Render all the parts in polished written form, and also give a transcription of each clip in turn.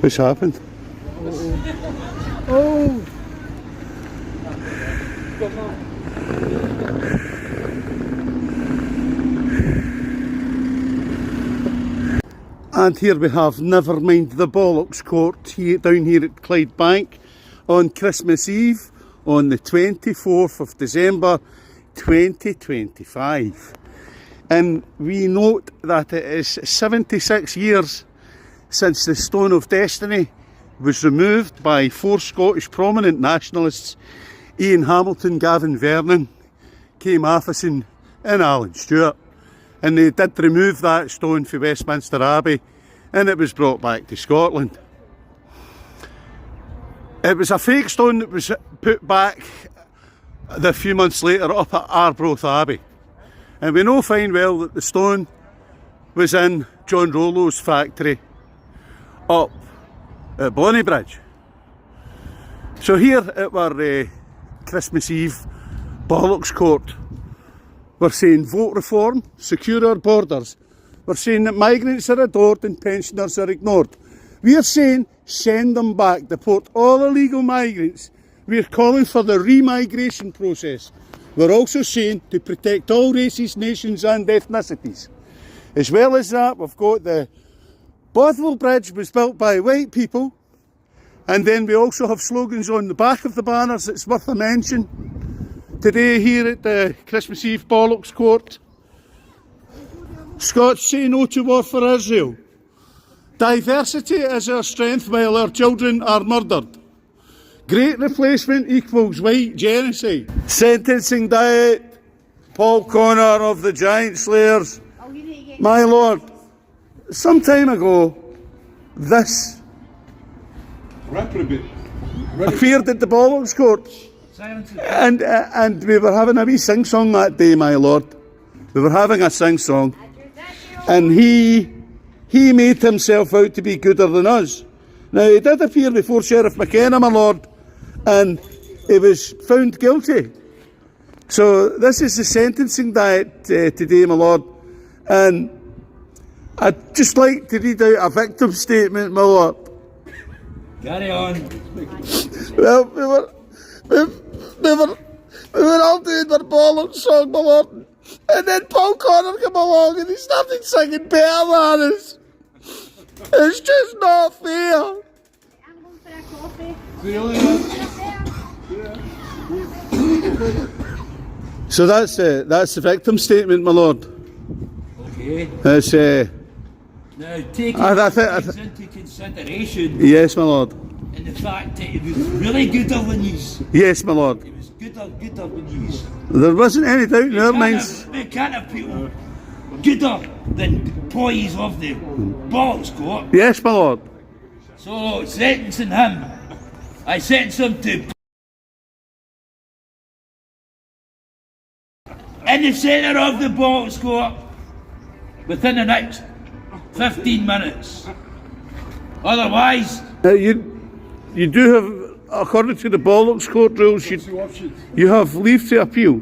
What's happened? Oh! And here we have Never Mind the Bollox Court here, down here at Clydebank on Christmas Eve on the 24th of December 2025. And we note that it is 76 years since the Stone of Destiny was removed by four Scottish prominent nationalists, Ian Hamilton, Gavin Vernon, Kay Matheson and Alan Stewart. And they did remove that stone from Westminster Abbey and it was brought back to Scotland. It was a fake stone that was put back a few months later up at Arbroath Abbey. And we know fine well that the stone was in John Rollo's factory up at Bonnybridge. So here at our Christmas Eve Bollox Court, we're saying vote reform, secure our borders. We're saying that migrants are adored and pensioners are ignored. We are saying send them back, deport all illegal migrants. We are calling for the remigration process. We're also saying to protect all races, nations and ethnicities. As well as that, we've got the Bothwell Bridge was built by white people, and then we also have slogans on the back of the banners that's worth a mention. Today here at the Christmas Eve Bollox Court, Scots say no to war for Israel. Diversity is our strength while our children are murdered. Great replacement equals white genocide. Sentencing diet, Paul Connor of the Giant Slayers. My lord, some time ago, this appeared at the Bollox Court. And we were having a wee sing-song that day, my lord. We were having a sing-song. And he made himself out to be gooder than us. Now, he did appear before Sheriff McKenna, my lord, and he was found guilty. So this is the sentencing diet today, my lord. And I'd just like to read out a victim statement, my lord. Carry on. Well, we were all doing our Bollox song, my lord. And then Paul Connor came along and he started singing better than us. It's just not fair. I'm going for a coffee. So that's the victim statement, my lord. Okay. It's, now, taking things into consideration, yes, my lord. and the fact that it was really gooder than yous. Yes, my lord. It was gooder than yous. There wasn't any doubt in our minds. We can't have people gooder than employees of the Bollox Court. Yes, my lord. So, sentencing him, I sentence him to in the centre of the Bollox Court within the next 15 minutes. Otherwise, you do have, according to the Bollox Court rules, you have leave to appeal.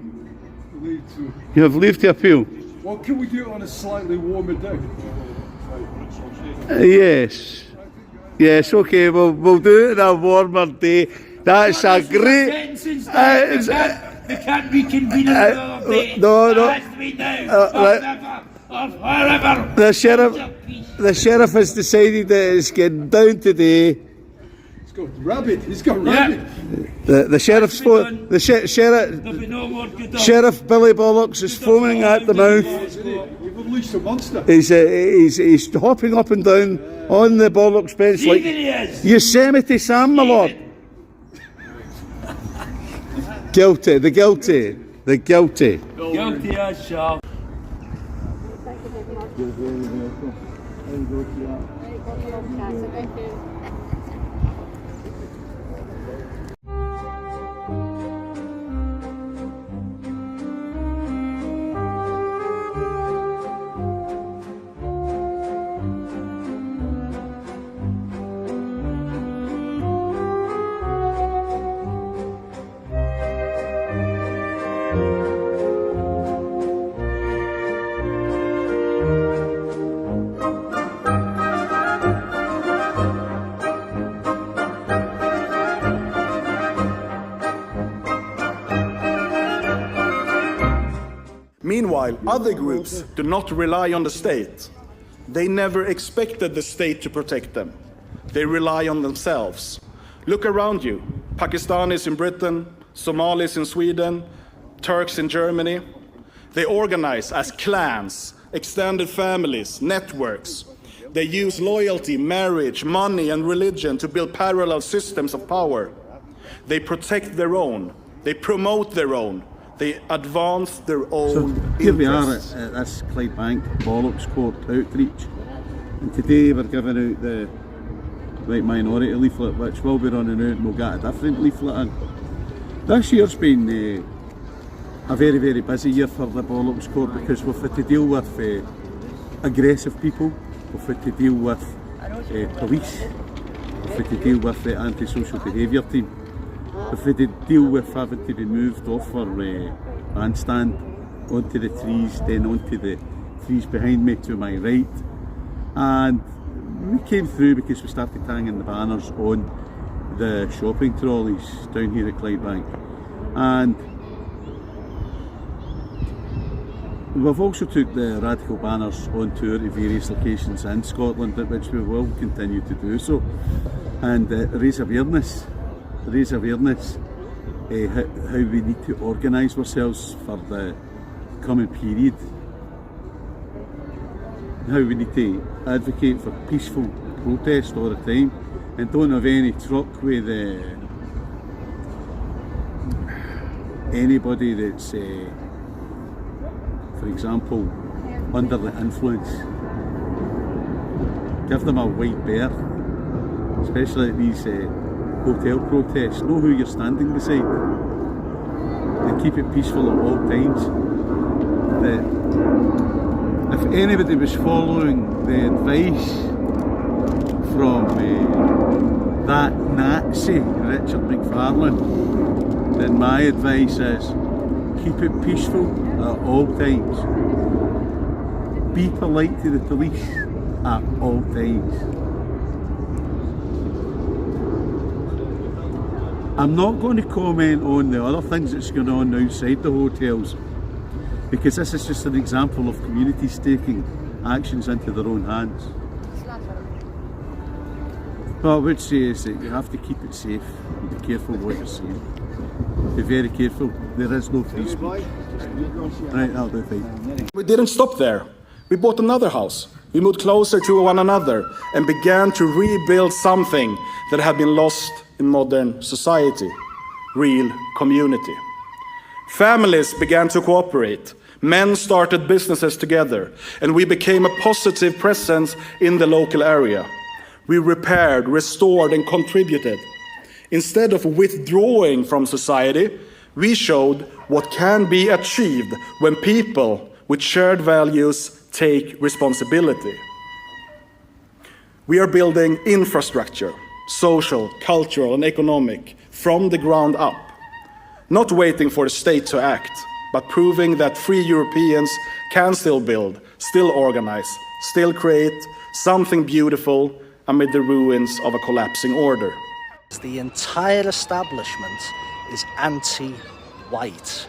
You have leave to appeal. Well, can we do it on a slightly warmer day? Yes. Yes, okay, we'll do it on a warmer day. That's a great... they can't reconvene another day. No. It has to be now, or forever. The sheriff has decided that it's getting down today. He's got rabbit. The sheriff's phone. There'll be no more good Sheriff Billy Bollox is foaming at the mouth. You've unleashed a monster. He's hopping up and down on the Bollox bench like Yosemite Sam, my lord. Guilty, the guilty. Guilty as charged. You're very welcome. Thank you. Meanwhile, other groups do not rely on the state. They never expected the state to protect them. They rely on themselves. Look around you. Pakistanis in Britain, Somalis in Sweden, Turks in Germany. They organize as clans, extended families, networks. They use loyalty, marriage, money, and religion to build parallel systems of power. They protect their own. They promote their own. They advance their own Here we are interests. at this Clydebank Bollox Court outreach, and today we're giving out the white minority leaflet, which will be running out and we'll get a different leaflet in. This year's been a very, very busy year for the Bollox Court because we've had to deal with aggressive people, we've had to deal with police, we've had to deal with the anti-social behaviour team. We've had to deal with having to be moved off our bandstand onto the trees, then onto the trees behind me to my right. And we came through because we started hanging the banners on the shopping trolleys down here at Clydebank. And we've also took the radical banners on tour to various locations in Scotland, at which we will continue to do so, and raise awareness how we need to organise ourselves for the coming period, how we need to advocate for peaceful protest all the time and don't have any truck with anybody that's for example under the influence. Give them a white bear, especially at these hotel protests. Know who you're standing beside and keep it peaceful at all times. If anybody was following the advice from that Nazi Richard McFarlane, then my advice is keep it peaceful at all times. Be polite to the police at all times. I'm not going to comment on the other things that's going on outside the hotels, because this is just an example of communities taking actions into their own hands. What I would say is that you have to keep it safe and be careful what you're saying. Be very careful. There is no free speech. Right, that'll do fine. We didn't stop there. We bought another house. We moved closer to one another and began to rebuild something that had been lost in modern society: real community. Families began to cooperate. Men started businesses together, and we became a positive presence in the local area. We repaired, restored, and contributed. Instead of withdrawing from society, we showed what can be achieved when people with shared values take responsibility. We are building infrastructure, social, cultural, and economic, from the ground up. Not waiting for the state to act, but proving that free Europeans can still build, still organize, still create something beautiful amid the ruins of a collapsing order. The entire establishment is anti-white.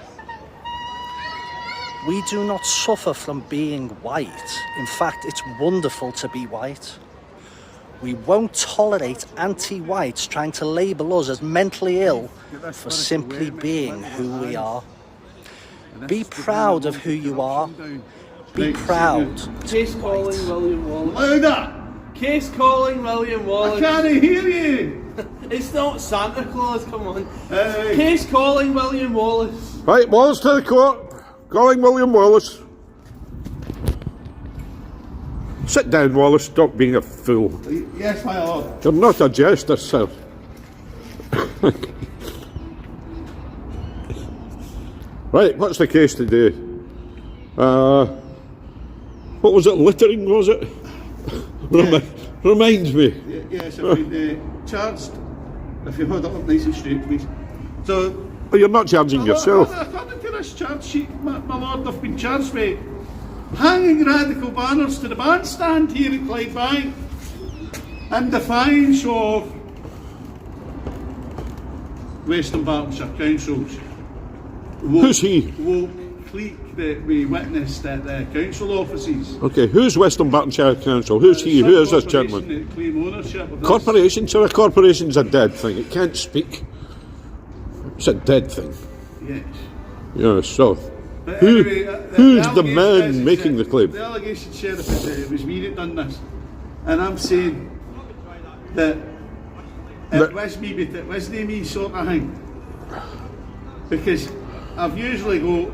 We do not suffer from being white. In fact, it's wonderful to be white. We won't tolerate anti-whites trying to label us as mentally ill for simply being who we are. Be proud of who you are. Be proud. Case calling William Wallace. Louder! Case calling William I Wallace. can't hear you! It's not Santa Claus, come on. Hey. Case calling William Wallace. Right, Wallace to the court. Calling William Wallace. Sit down, Wallace. Stop being a fool. Yes, my lord. You're not a jester, sir. Right, what's the case today? What was it? Littering, was it? Reminds me. Yes, I've been charged. If you hold it up nice and straight, please. So, But you're not charging yourself. according to this charge sheet, my lord, I've been charged with hanging radical banners to the bandstand here at Clydebank in defiance of Western Bartonshire Council's Who's he? woke clique. that we witnessed at the council offices. Okay, who's Western Bartonshire Council? Who's he? Who is this Corporation gentleman? that claim ownership of this. Corporation? So a corporation's a dead thing. It can't speak. It's a dead thing. Yes. Yeah, so. But Who, anyway, who's the allegation man is making that the claim? The allegation, Sheriff, is that it was me that done this. And I'm saying that it was me, but it wasn't me sort of thing. Because I've usually go,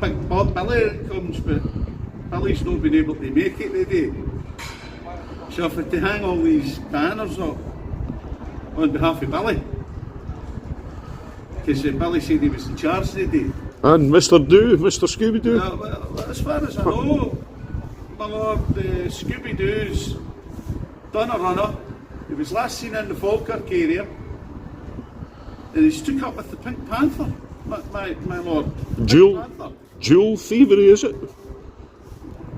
Big Bob Billy comes, but Billy's not been able to make it today. So I've had to hang all these banners up on behalf of Billy. Because Billy said he was in charge today. And Mr. Mr. Scooby-Doo? Well, as far as I know, my lord, Scooby-Doo's done a runner. He was last seen in the Falkirk area. And he's took up with the Pink Panther, my lord. Jewel, Pink Panther. jewel thievery, is it?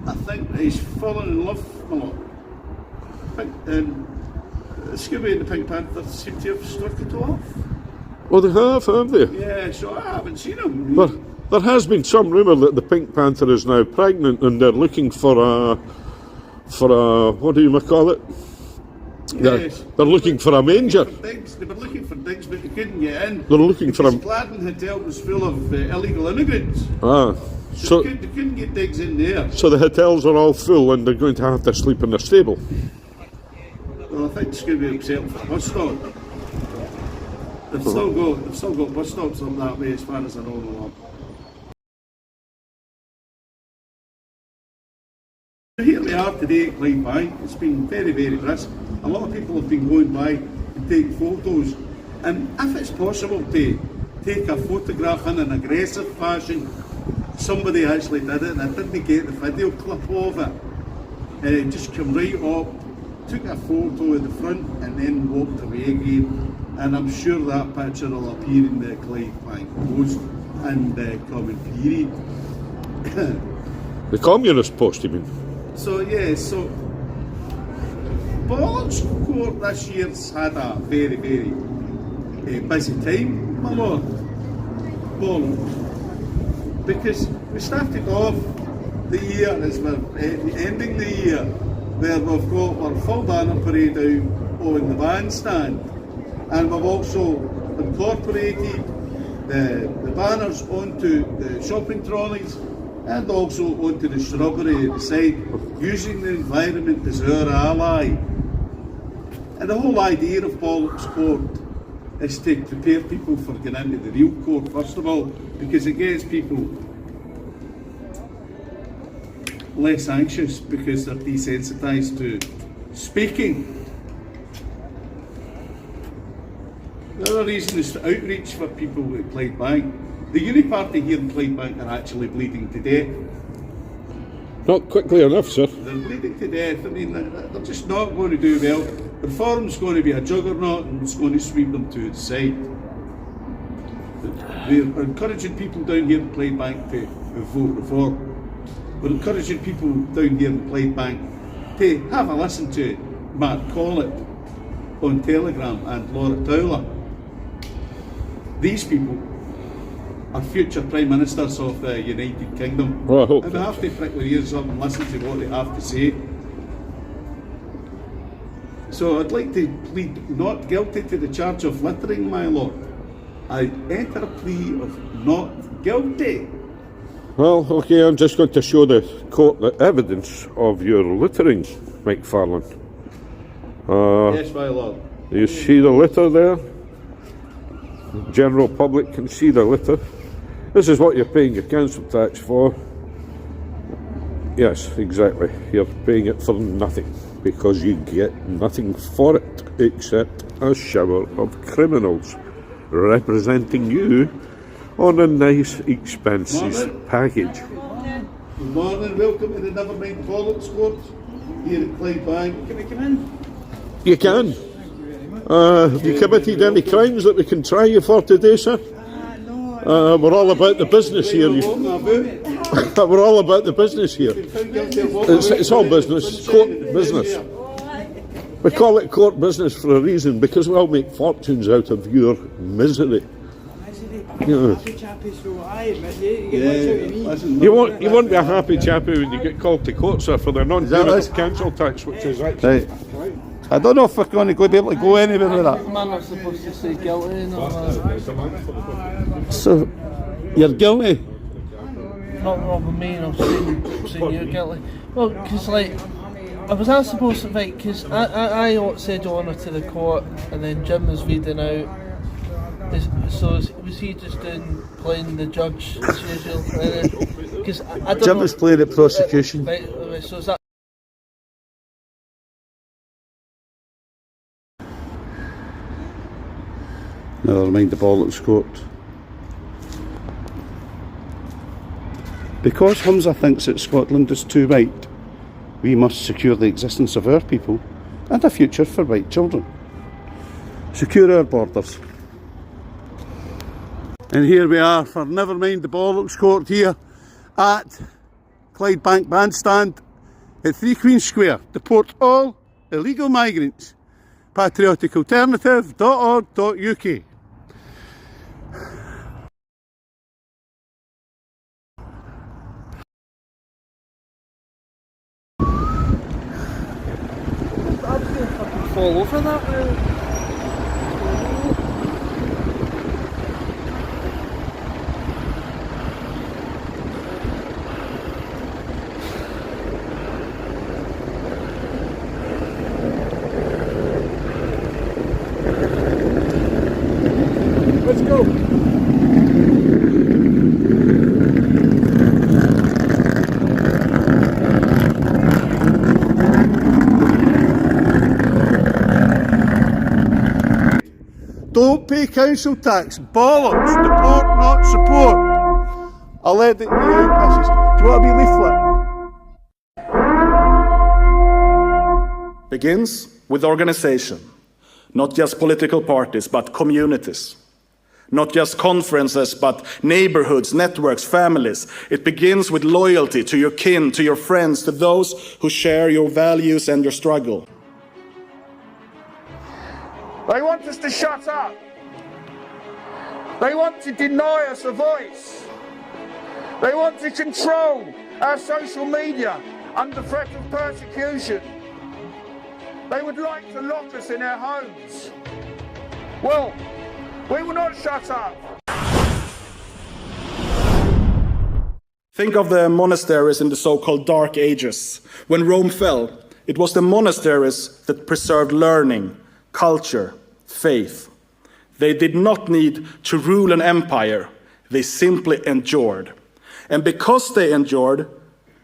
I think he's fallen in love, my lord. Scooby and the Pink Panther seem to have struck it off. Oh, they have they? Yeah, so I haven't seen him. There has been some rumour that the Pink Panther is now pregnant and they're looking for a what do you call it? Yes. They're looking for a manger. They were looking for digs, but they couldn't get in. They're looking for a... Clydebank Hotel was full of illegal immigrants. So They couldn't get digs in there. So the hotels are all full and they're going to have to sleep in their stable. Well, I think Scooby himself for a bus stop. They've still got bus stops up that way as far as I know, my lord. Here we are today at Clydebank. It's been very, very brisk. A lot of people have been going by to take photos. And if it's possible to take a photograph in an aggressive fashion, somebody actually did it and I didn't get the video clip of it. Just come right up, took a photo of the front and then walked away again. And I'm sure that picture will appear in the Clydebank Post in the coming period. The Communist Post, you mean? So Bollox Court this year's had a very, very busy time, my lord. Bollox. Because we started off the year as we're ending the year, where we've got our full banner parade out on the bandstand. And we've also incorporated the banners onto the shopping trolleys and also onto the shrubbery at the side, using the environment as our ally. And the whole idea of Bollox Court is to prepare people for getting into the real court, first of all, because it gets people less anxious because they're desensitised to speaking. The other reason is to outreach for people at Clydebank. The Uni Party here in Clydebank are actually bleeding to death. Not quickly enough, sir. They're bleeding to death. I mean, they're just not going to do well. Reform's going to be a juggernaut and it's going to sweep them to the side. We're encouraging people down here in Clydebank to vote Reform. We're encouraging people down here in Clydebank to have a listen to Mark Collett on Telegram and Laura Towler. These people are future Prime Ministers of the United Kingdom. Well, I hope and we have to prick their ears up and listen to what they have to say. So I'd like to plead not guilty to the charge of littering, my lord. I enter a plea of not guilty. Well, okay, I'm just going to show the court the evidence of your littering, Mike Farland. Yes, my lord. You see the litter there? The general public can see the litter. This is what you're paying your council tax for. Yes, exactly. You're paying it for nothing because you get nothing for it except a shower of criminals representing you on a nice, expensive package. Good morning, welcome to the Nevermind Bollox Court here at Clydebank. Can we come in? You can. Have you committed any crimes that we can try you for today, sir? We're all about the business here. We're all about the business here. It's all business, court business. We call it court business for a reason, because we all make fortunes out of your misery. Happy chappy, so I admit you get much out of me. listen, You won't be a happy chappy when you get called to court, sir, for their non-payment of council tax, which is actually... Right. I don't know if we're going to be able to go anywhere with that. Man, I'm supposed to say guilty and all that. So, you're guilty? Not robbing me, and I'm saying you're guilty. Well, because like, was I supposed to, like, because I said honour to the court, and then Jim was reading out. Was he just playing the judge as usual? Because I don't Jim know. was playing at prosecution. Right, so is that? Never mind the Bollox court. Because Humza thinks that Scotland is too white, we must secure the existence of our people and a future for white children. Secure our borders. And here we are for never mind the Bollox court here at Clydebank bandstand at 3 Queen Square. Deport all illegal migrants. patrioticalternative.org.uk. I'm gonna fucking fall over that. let's go. Don't pay council tax. Bollocks. Deport, not support. I'll edit you out, missus. Do you want a wee leaflet? Begins with organization, not just political parties, but communities. Not just conferences, but neighborhoods, networks, families. It begins with loyalty to your kin, to your friends, to those who share your values and your struggle. They want us to shut up. They want to deny us a voice. They want to control our social media under threat of persecution. They would like to lock us in our homes. Well, we will not shut up. Think of the monasteries in the so-called Dark Ages. When Rome fell, it was the monasteries that preserved learning, culture, faith. They did not need to rule an empire. They simply endured. And because they endured,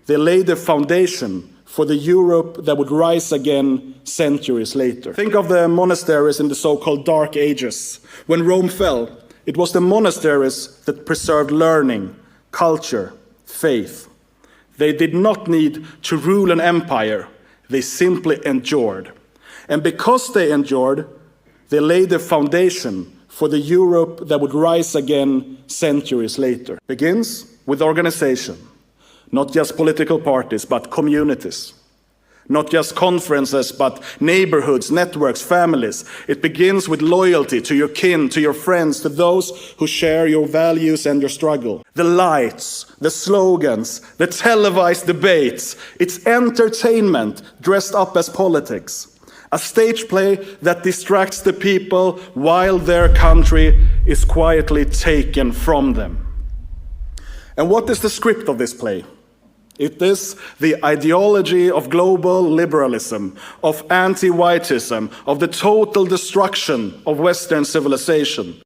they laid the foundation for the Europe that would rise again centuries later. Think of the monasteries in the so-called Dark Ages. When Rome fell, it was the monasteries that preserved learning, culture, faith. They did not need to rule an empire. They simply endured. And because they endured, they laid the foundation for the Europe that would rise again centuries later. Begins with organization. Not just political parties, but communities. Not just conferences, but neighborhoods, networks, families. It begins with loyalty to your kin, to your friends, to those who share your values and your struggle. The lights, the slogans, the televised debates. It's entertainment dressed up as politics. A stage play that distracts the people while their country is quietly taken from them. And what is the script of this play? It is the ideology of global liberalism, of anti-whiteism, of the total destruction of Western civilization.